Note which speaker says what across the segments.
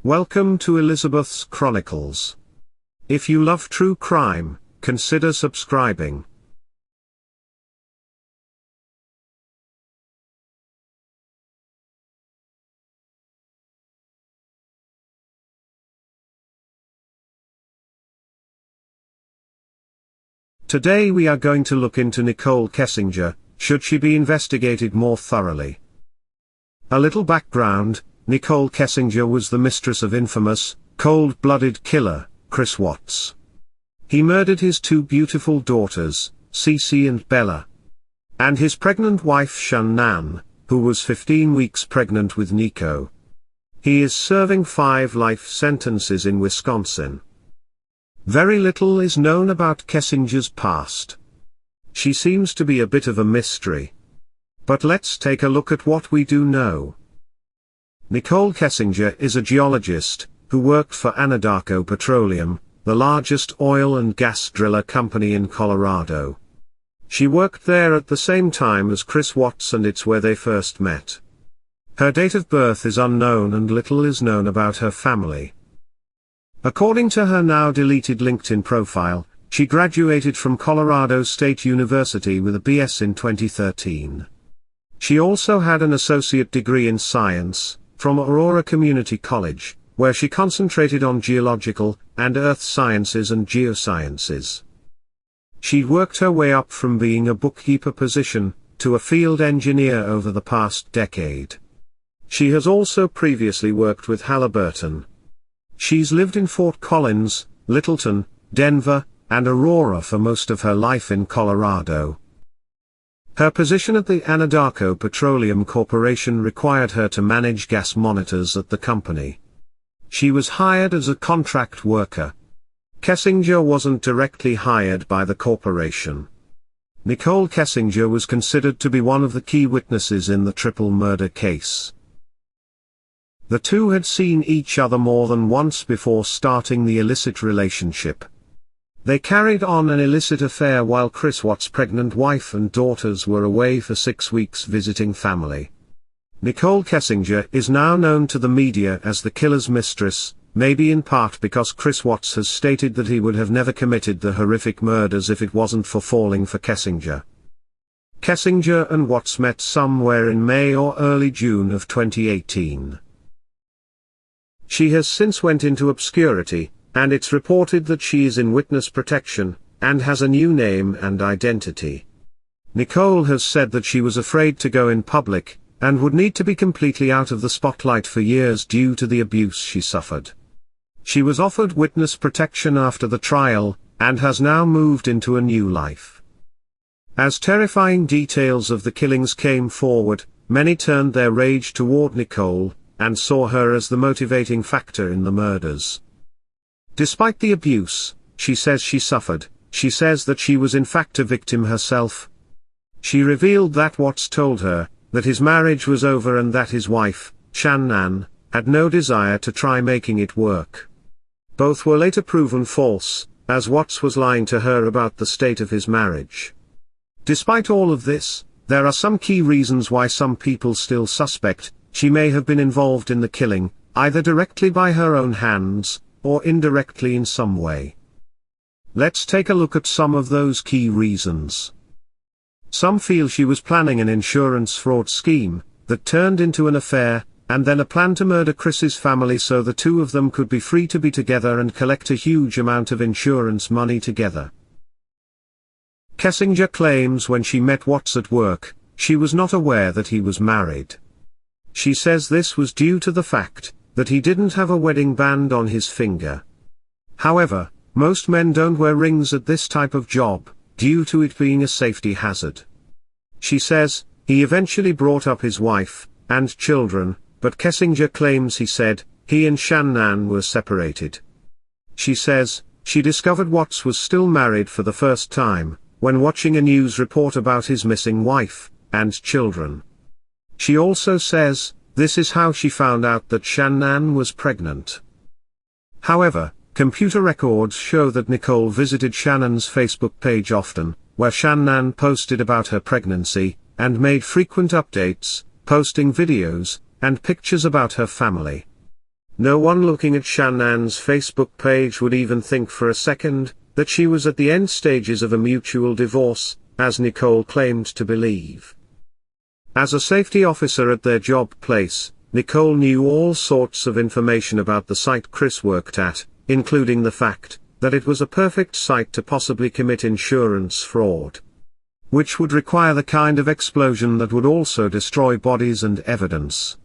Speaker 1: Welcome to Elizabeth's Chronicles. If you love true crime, consider subscribing. Today we are going to look into Nichol Kessinger. Should she be investigated more thoroughly? A little background: Nichol Kessinger was the mistress of infamous, cold-blooded killer, Chris Watts. He murdered his two beautiful daughters, Cece and Bella, and his pregnant wife Shannan, who was 15 weeks pregnant with Nico. He is serving 5 life sentences in Wisconsin. Very little is known about Kessinger's past. She seems to be a bit of a mystery. But let's take a look at what we do know. Nichol Kessinger is a geologist, who worked for Anadarko Petroleum, the largest oil and gas driller company in Colorado. She worked there at the same time as Chris Watts, and it's where they first met. Her date of birth is unknown and little is known about her family. According to her now deleted LinkedIn profile, she graduated from Colorado State University with a BS in 2013. She also had an associate degree in science, from Aurora Community College, where she concentrated on geological, and earth sciences and geosciences. She worked her way up from being a bookkeeper position, to a field engineer over the past decade. She has also previously worked with Halliburton. She's lived in Fort Collins, Littleton, Denver, and Aurora for most of her life in Colorado. Her position at the Anadarko Petroleum Corporation required her to manage gas monitors at the company. She was hired as a contract worker. Kessinger wasn't directly hired by the corporation. Nichol Kessinger was considered to be one of the key witnesses in the triple murder case. The two had seen each other more than once before starting the illicit relationship. They carried on an illicit affair while Chris Watts' pregnant wife and daughters were away for 6 weeks visiting family. Nichol Kessinger is now known to the media as the killer's mistress, maybe in part because Chris Watts has stated that he would have never committed the horrific murders if it wasn't for falling for Kessinger. Kessinger and Watts met somewhere in May or early June of 2018. She has since went into obscurity, and it's reported that she is in witness protection, and has a new name and identity. Nichol has said that she was afraid to go in public, and would need to be completely out of the spotlight for years due to the abuse she suffered. She was offered witness protection after the trial, and has now moved into a new life. As terrifying details of the killings came forward, many turned their rage toward Nichol, and saw her as the motivating factor in the murders. Despite the abuse she says she suffered, she says that she was in fact a victim herself. She revealed that Watts told her that his marriage was over and that his wife, Shannan, had no desire to try making it work. Both were later proven false, as Watts was lying to her about the state of his marriage. Despite all of this, there are some key reasons why some people still suspect she may have been involved in the killing, either directly by her own hands, or indirectly in some way. Let's take a look at some of those key reasons. Some feel she was planning an insurance fraud scheme, that turned into an affair, and then a plan to murder Chris's family so the two of them could be free to be together and collect a huge amount of insurance money together. Kessinger claims when she met Watts at work, she was not aware that he was married. She says this was due to the fact that he didn't have a wedding band on his finger. However, most men don't wear rings at this type of job, due to it being a safety hazard. She says, he eventually brought up his wife, and children, but Kessinger claims he said, he and Shannan were separated. She says, she discovered Watts was still married for the first time, when watching a news report about his missing wife, and children. She also says, this is how she found out that Shannan was pregnant. However, computer records show that Nichol visited Shannan's Facebook page often, where Shannan posted about her pregnancy, and made frequent updates, posting videos, and pictures about her family. No one looking at Shannon's Facebook page would even think for a second that she was at the end stages of a mutual divorce, as Nichol claimed to believe. As a safety officer at their job place, Nichol knew all sorts of information about the site Chris worked at, including the fact that it was a perfect site to possibly commit insurance fraud, which would require the kind of explosion that would also destroy bodies and evidence.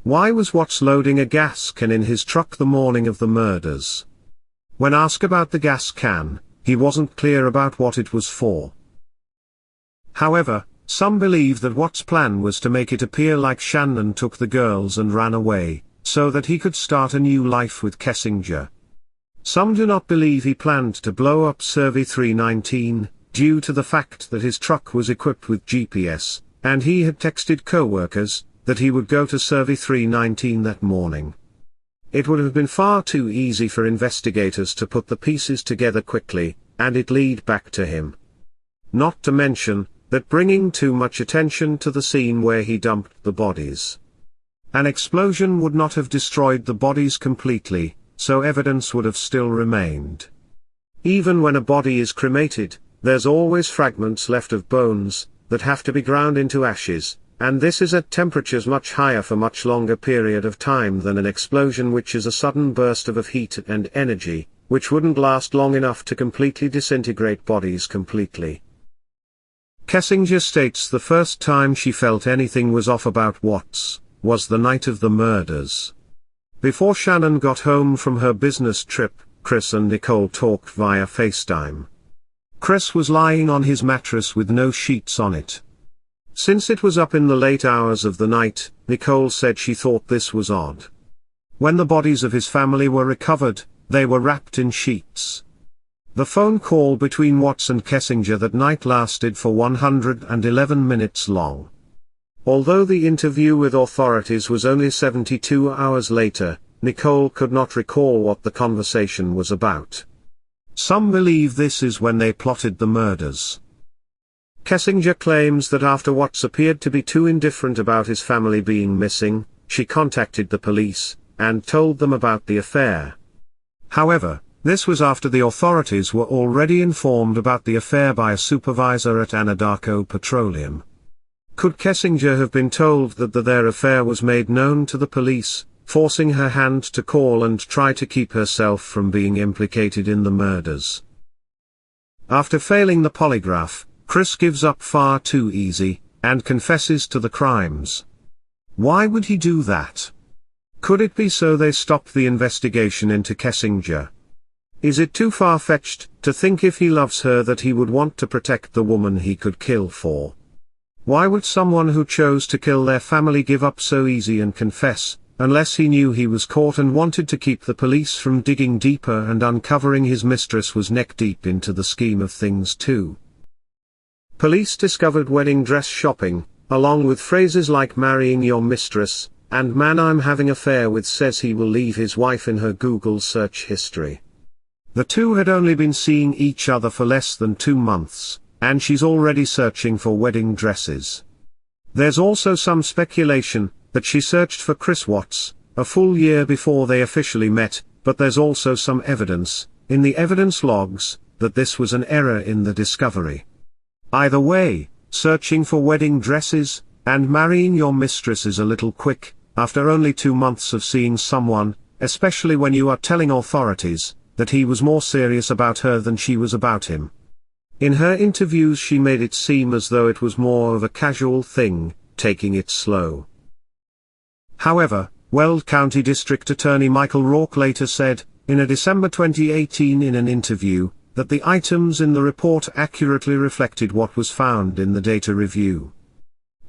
Speaker 1: Why was Watts loading a gas can in his truck the morning of the murders? When asked about the gas can, he wasn't clear about what it was for. However, some believe that Watts' plan was to make it appear like Shannon took the girls and ran away, so that he could start a new life with Kessinger. Some do not believe he planned to blow up Survey 319, due to the fact that his truck was equipped with GPS, and he had texted co-workers that he would go to Survey 319 that morning. It would have been far too easy for investigators to put the pieces together quickly, and it lead back to him. Not to mention that bringing too much attention to the scene where he dumped the bodies. An explosion would not have destroyed the bodies completely, so evidence would have still remained. Even when a body is cremated, there's always fragments left of bones that have to be ground into ashes, and this is at temperatures much higher for much longer period of time than an explosion, which is a sudden burst of heat and energy, which wouldn't last long enough to completely disintegrate bodies completely. Kessinger states the first time she felt anything was off about Watts was the night of the murders. Before Shannon got home from her business trip, Chris and Nichol talked via FaceTime. Chris was lying on his mattress with no sheets on it. Since it was up in the late hours of the night, Nichol said she thought this was odd. When the bodies of his family were recovered, they were wrapped in sheets. The phone call between Watts and Kessinger that night lasted for 111 minutes long. Although the interview with authorities was only 72 hours later, Nichol could not recall what the conversation was about. Some believe this is when they plotted the murders. Kessinger claims that after Watts appeared to be too indifferent about his family being missing, she contacted the police and told them about the affair. However, this was after the authorities were already informed about the affair by a supervisor at Anadarko Petroleum. Could Kessinger have been told that their affair was made known to the police, forcing her hand to call and try to keep herself from being implicated in the murders? After failing the polygraph, Chris gives up far too easy, and confesses to the crimes. Why would he do that? Could it be so they stopped the investigation into Kessinger? Is it too far-fetched to think if he loves her that he would want to protect the woman he could kill for? Why would someone who chose to kill their family give up so easy and confess, unless he knew he was caught and wanted to keep the police from digging deeper and uncovering his mistress was neck-deep into the scheme of things too? Police discovered wedding dress shopping, along with phrases like marrying your mistress, and man I'm having affair with says he will leave his wife in her Google search history. The two had only been seeing each other for less than 2 months, and she's already searching for wedding dresses. There's also some speculation that she searched for Chris Watts a full year before they officially met, but there's also some evidence, in the evidence logs, that this was an error in the discovery. Either way, searching for wedding dresses and marrying your mistress is a little quick, after only 2 months of seeing someone, especially when you are telling authorities that he was more serious about her than she was about him. In her interviews she made it seem as though it was more of a casual thing, taking it slow. However, Weld County District Attorney Michael Rourke later said, in a December 2018 in an interview, that the items in the report accurately reflected what was found in the data review.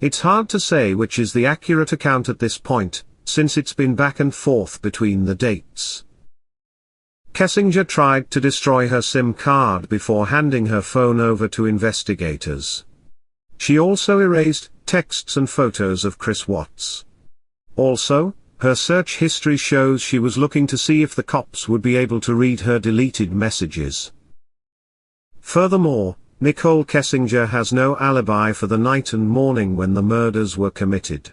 Speaker 1: It's hard to say which is the accurate account at this point, since it's been back and forth between the dates. Kessinger tried to destroy her SIM card before handing her phone over to investigators. She also erased texts and photos of Chris Watts. Also, her search history shows she was looking to see if the cops would be able to read her deleted messages. Furthermore, Nichol Kessinger has no alibi for the night and morning when the murders were committed.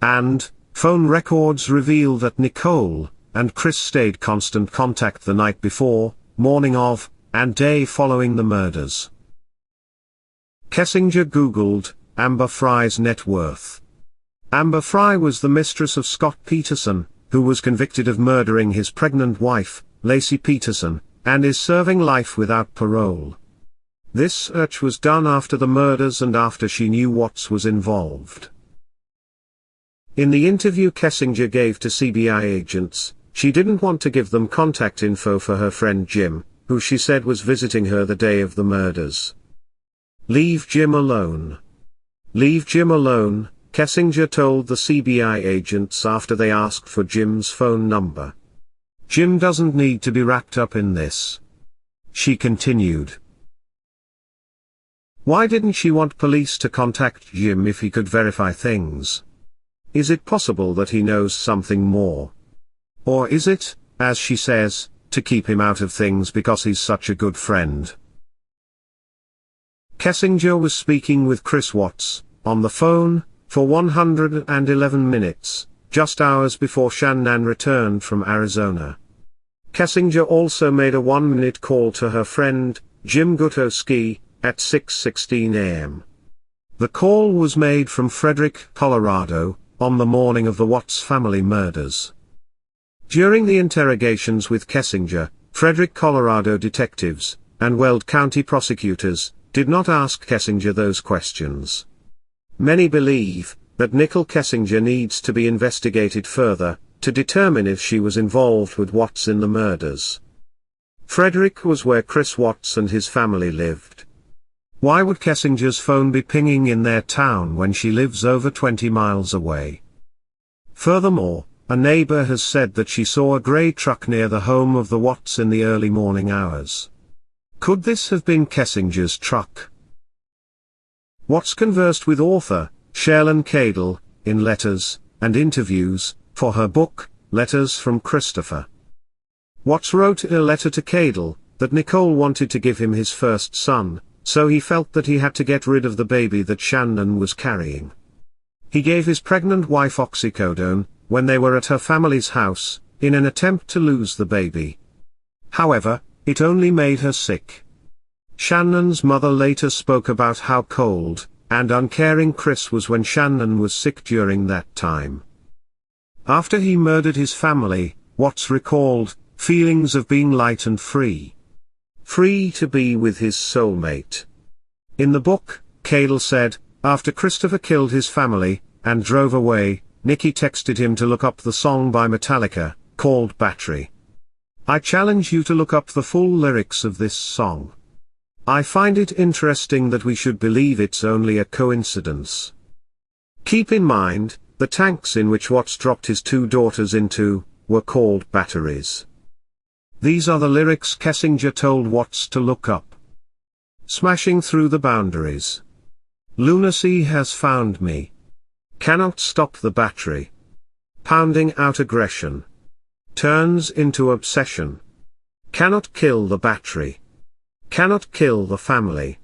Speaker 1: And, Phone records reveal that Nichol and Chris stayed constant contact the night before, morning of, and day following the murders. Kessinger Googled Amber Fry's net worth. Amber Fry was the mistress of Scott Peterson, who was convicted of murdering his pregnant wife, Lacey Peterson, and is serving life without parole. This search was done after the murders and after she knew Watts was involved. In the interview Kessinger gave to CBI agents, she didn't want to give them contact info for her friend Jim, who she said was visiting her the day of the murders. "Leave Jim alone. Leave Jim alone," Kessinger told the CBI agents after they asked for Jim's phone number. "Jim doesn't need to be wrapped up in this," she continued. Why didn't she want police to contact Jim if he could verify things? Is it possible that he knows something more? Or is it, as she says, to keep him out of things because he's such a good friend? Kessinger was speaking with Chris Watts, on the phone, for 111 minutes, just hours before Shannon returned from Arizona. Kessinger also made a 1-minute call to her friend, Jim Gutowski, at 6:16 a.m. The call was made from Frederick, Colorado, on the morning of the Watts family murders. During the interrogations with Kessinger, Frederick, Colorado detectives, and Weld County prosecutors, did not ask Kessinger those questions. Many believe that Nichol Kessinger needs to be investigated further, to determine if she was involved with Watts in the murders. Frederick was where Chris Watts and his family lived. Why would Kessinger's phone be pinging in their town when she lives over 20 miles away? Furthermore, a neighbor has said that she saw a gray truck near the home of the Watts in the early morning hours. Could this have been Kessinger's truck? Watts conversed with author Sherlyn Cadle in letters and interviews for her book, Letters from Christopher. Watts wrote in a letter to Cadle that Nichol wanted to give him his first son, so he felt that he had to get rid of the baby that Shannon was carrying. He gave his pregnant wife oxycodone when they were at her family's house, in an attempt to lose the baby. However, it only made her sick. Shannon's mother later spoke about how cold and uncaring Chris was when Shannon was sick during that time. After he murdered his family, Watts recalled feelings of being light and free. Free to be with his soulmate. In the book, Cadle said, after Christopher killed his family and drove away, Nikki texted him to look up the song by Metallica, called Battery. I challenge you to look up the full lyrics of this song. I find it interesting that we should believe it's only a coincidence. Keep in mind, the tanks in which Watts dropped his 2 daughters into were called batteries. These are the lyrics Kessinger told Watts to look up. Smashing through the boundaries. Lunacy has found me. Cannot stop the battery. Pounding out aggression. Turns into obsession. Cannot kill the battery. Cannot kill the family.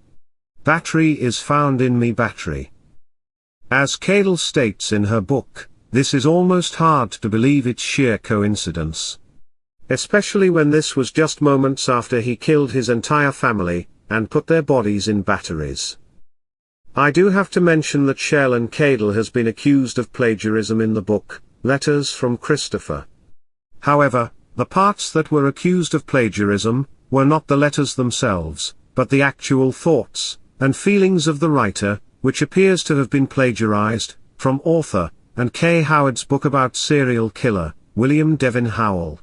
Speaker 1: Battery is found in me battery. As Cadle states in her book, this is almost hard to believe it's sheer coincidence. Especially when this was just moments after he killed his entire family, and put their bodies in batteries. I do have to mention that Sherlyn Cadle has been accused of plagiarism in the book, Letters from Christopher. However, the parts that were accused of plagiarism were not the letters themselves, but the actual thoughts and feelings of the writer, which appears to have been plagiarized from author and Kay Howard's book about serial killer, William Devin Howell.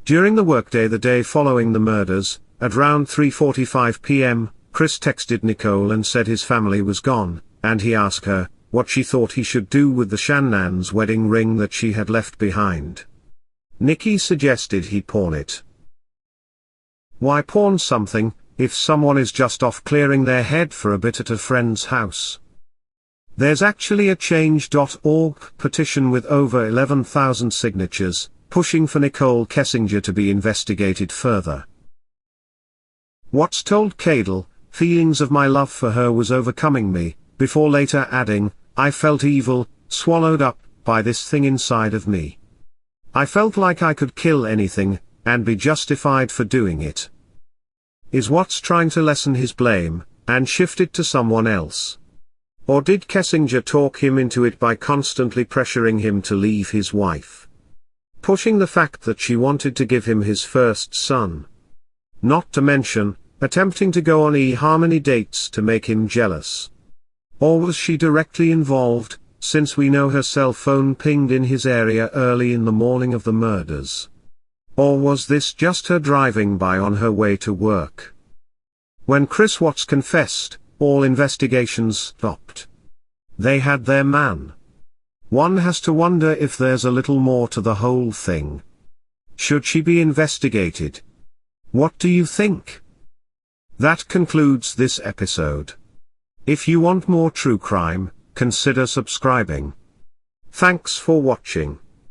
Speaker 1: During the workday the day following the murders, at around 3:45 p.m., Chris texted Nichol and said his family was gone, and he asked her what she thought he should do with the Shannon's wedding ring that she had left behind. Nikki suggested he pawn it. Why pawn something, if someone is just off clearing their head for a bit at a friend's house? There's actually a Change.org petition with over 11,000 signatures, pushing for Nichol Kessinger to be investigated further. Watts told Cadle, feelings of my love for her was overcoming me, before later adding, I felt evil, swallowed up, by this thing inside of me. I felt like I could kill anything, and be justified for doing it. Is Watts trying to lessen his blame, and shift it to someone else? Or did Kessinger talk him into it by constantly pressuring him to leave his wife? Pushing the fact that she wanted to give him his first son. Not to mention, attempting to go on eHarmony dates to make him jealous. Or was she directly involved, since we know her cell phone pinged in his area early in the morning of the murders? Or was this just her driving by on her way to work? When Chris Watts confessed, all investigations stopped. They had their man. One has to wonder if there's a little more to the whole thing. Should she be investigated? What do you think? That concludes this episode. If you want more true crime, consider subscribing. Thanks for watching.